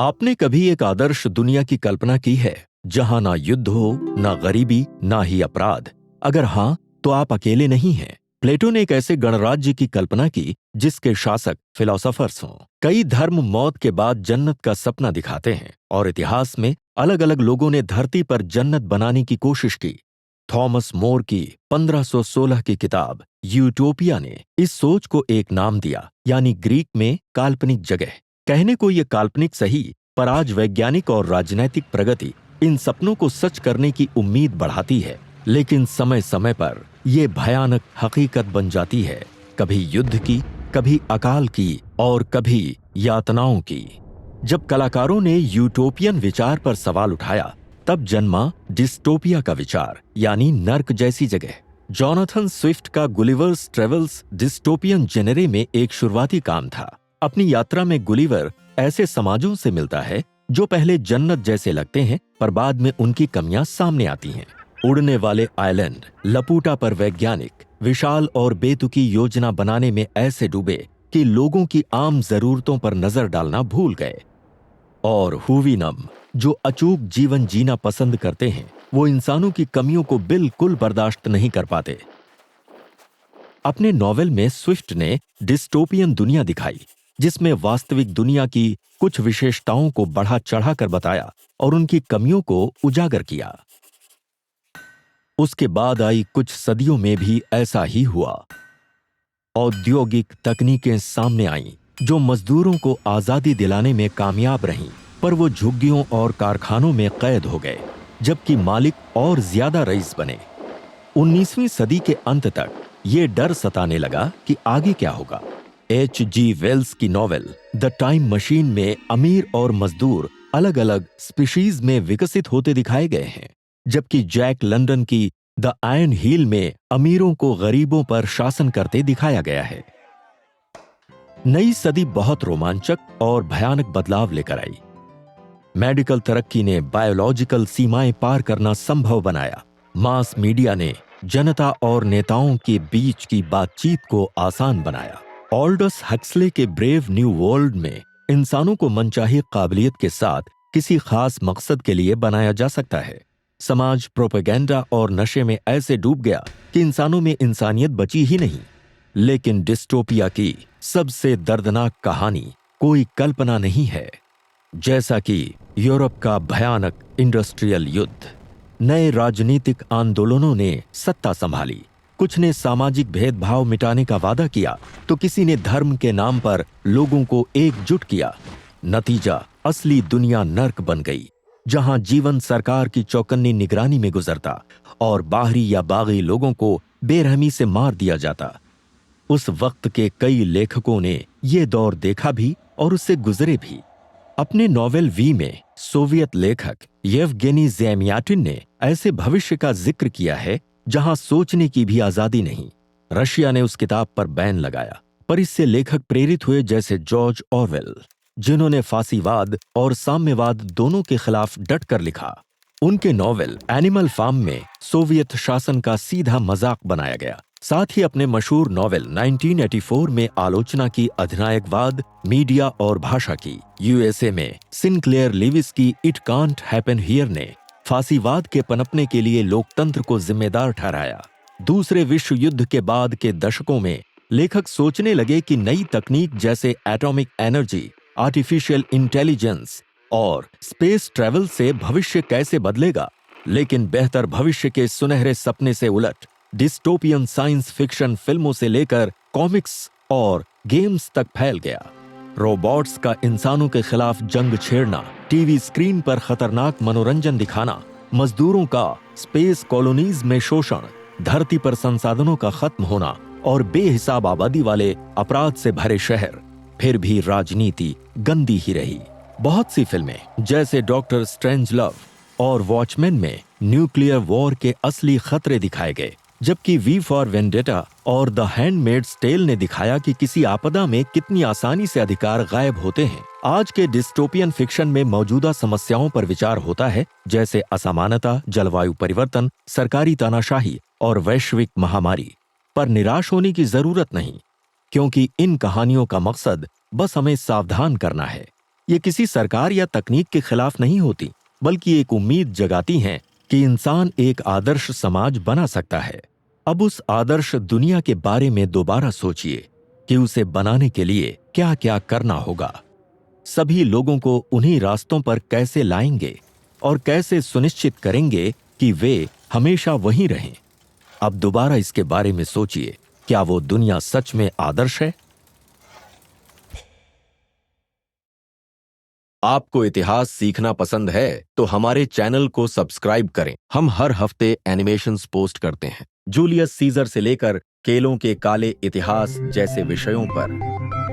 आपने कभी एक आदर्श दुनिया की कल्पना की है जहां ना युद्ध हो, ना गरीबी, ना ही अपराध? अगर हां, तो आप अकेले नहीं हैं। प्लेटो ने एक ऐसे गणराज्य की कल्पना की जिसके शासक फिलोसोफर्स हों। कई धर्म मौत के बाद जन्नत का सपना दिखाते हैं और इतिहास में अलग अलग लोगों ने धरती पर जन्नत बनाने की कोशिश की। थॉमस मोर की 1516 की किताब यूटोपिया ने इस सोच को एक नाम दिया, यानी ग्रीक में काल्पनिक जगह। कहने को ये काल्पनिक सही, पर आज वैज्ञानिक और राजनैतिक प्रगति इन सपनों को सच करने की उम्मीद बढ़ाती है, लेकिन समय समय पर यह भयानक हकीकत बन जाती है। कभी युद्ध की, कभी अकाल की और कभी यातनाओं की। जब कलाकारों ने यूटोपियन विचार पर सवाल उठाया, तब जन्मा डिस्टोपिया का विचार, यानी नर्क जैसी जगह। जोनाथन स्विफ्ट का गुलिवर्स ट्रेवल्स डिस्टोपियन जेनरे में एक शुरुआती काम था। अपनी यात्रा में गुलिवर ऐसे समाजों से मिलता है जो पहले जन्नत जैसे लगते हैं, पर बाद में उनकी कमियां सामने आती हैं। उड़ने वाले आइलैंड, लपूटा पर वैज्ञानिक विशाल और बेतुकी योजना बनाने में ऐसे डूबे कि लोगों की आम जरूरतों पर नजर डालना भूल गए। और हुवीनम, जो अचूक जीवन जीना पसंद करते हैं, वो इंसानों की कमियों को बिल्कुल बर्दाश्त नहीं कर पाते। अपने नॉवेल में स्विफ्ट ने डिस्टोपियन दुनिया दिखाई, जिसमें वास्तविक दुनिया की कुछ विशेषताओं को बढ़ा चढ़ाकर बताया और उनकी कमियों को उजागर किया। उसके बाद आई कुछ सदियों में भी ऐसा ही हुआ। औद्योगिक तकनीकें सामने आईं जो मजदूरों को आजादी दिलाने में कामयाब रहीं, पर वो झुग्गियों और कारखानों में कैद हो गए, जबकि मालिक और ज्यादा रईस बने। 19वीं सदी के अंत तक ये डर सताने लगा कि आगे क्या होगा। H.G. वेल्स की नॉवेल द टाइम मशीन में अमीर और मजदूर अलग अलग स्पीशीज में विकसित होते दिखाए गए हैं, जबकि जैक लंदन की द आयरन हील में अमीरों को गरीबों पर शासन करते दिखाया गया है। नई सदी बहुत रोमांचक और भयानक बदलाव लेकर आई। मेडिकल तरक्की ने बायोलॉजिकल सीमाएं पार करना संभव बनाया। मास मीडिया ने जनता और नेताओं के बीच की बातचीत को आसान बनाया। ऑल्डस हक्सले के ब्रेव न्यू वर्ल्ड में इंसानों को मनचाही काबिलियत के साथ किसी खास मकसद के लिए बनाया जा सकता है। समाज प्रोपेगेंडा और नशे में ऐसे डूब गया कि इंसानों में इंसानियत बची ही नहीं। लेकिन डिस्टोपिया की सबसे दर्दनाक कहानी कोई कल्पना नहीं है। जैसा कि यूरोप का भयानक इंडस्ट्रियल युद्ध, नए राजनीतिक आंदोलनों ने सत्ता संभाली। कुछ ने सामाजिक भेदभाव मिटाने का वादा किया, तो किसी ने धर्म के नाम पर लोगों को एकजुट किया। नतीजा असली दुनिया नर्क बन गई, जहां जीवन सरकार की चौकन्नी निगरानी में गुजरता और बाहरी या बागी लोगों को बेरहमी से मार दिया जाता। उस वक्त के कई लेखकों ने ये दौर देखा भी और उससे गुजरे भी। अपने नॉवेल वी में सोवियत लेखक येवगेनी ज़ेम्याटिन ने ऐसे भविष्य का जिक्र किया है जहां सोचने की भी आजादी नहीं। रशिया ने उस किताब पर बैन लगाया, पर इससे लेखक प्रेरित हुए, जैसे जॉर्ज ऑरवेल, जिन्होंने फांसीवाद और साम्यवाद दोनों के खिलाफ डटकर लिखा। उनके नॉवेल एनिमल फार्म में सोवियत शासन का सीधा मजाक बनाया गया। साथ ही अपने मशहूर नॉवेल 1984 में आलोचना की अधिनायकवाद, मीडिया और भाषा की। यूएसए में सिनक्लेयर लेविस की इट कांट हैपन हियर ने फांसीवाद के पनपने के लिए लोकतंत्र को जिम्मेदार ठहराया। दूसरे विश्व युद्ध के बाद के दशकों में लेखक सोचने लगे कि नई तकनीक जैसे एटॉमिक एनर्जी, आर्टिफिशियल इंटेलिजेंस और स्पेस ट्रैवल से भविष्य कैसे बदलेगा। लेकिन बेहतर भविष्य के सुनहरे सपने से उलट डिस्टोपियन साइंस फिक्शन फिल्मों से लेकर कॉमिक्स और गेम्स तक फैल गया। रोबोट्स का इंसानों के खिलाफ जंग छेड़ना, टीवी स्क्रीन पर खतरनाक मनोरंजन दिखाना, मजदूरों का स्पेस कॉलोनीज में शोषण, धरती पर संसाधनों का खत्म होना और बेहिसाब आबादी वाले अपराध से भरे शहर। फिर भी राजनीति गंदी ही रही। बहुत सी फिल्में जैसे डॉक्टर स्ट्रेंजलव और वॉचमैन में न्यूक्लियर वॉर के असली खतरे दिखाए गए, जबकि वी फॉर वेंडेटा और द हैंडमेड्स टेल ने दिखाया कि किसी आपदा में कितनी आसानी से अधिकार गायब होते हैं। आज के डिस्टोपियन फिक्शन में मौजूदा समस्याओं पर विचार होता है, जैसे असमानता, जलवायु परिवर्तन, सरकारी तानाशाही और वैश्विक महामारी। पर निराश होने की जरूरत नहीं, क्योंकि इन कहानियों का मकसद बस हमें सावधान करना है। ये किसी सरकार या तकनीक के खिलाफ नहीं होती, बल्कि एक उम्मीद जगाती हैं कि इंसान एक आदर्श समाज बना सकता है। अब उस आदर्श दुनिया के बारे में दोबारा सोचिए कि उसे बनाने के लिए क्या क्या करना होगा। सभी लोगों को उन्हीं रास्तों पर कैसे लाएंगे और कैसे सुनिश्चित करेंगे कि वे हमेशा वहीं रहें। अब दोबारा इसके बारे में सोचिए, क्या वो दुनिया सच में आदर्श है? आपको इतिहास सीखना पसंद है तो हमारे चैनल को सब्सक्राइब करें। हम हर हफ्ते एनिमेशंस पोस्ट करते हैं, जूलियस सीजर से लेकर केलों के काले इतिहास जैसे विषयों पर।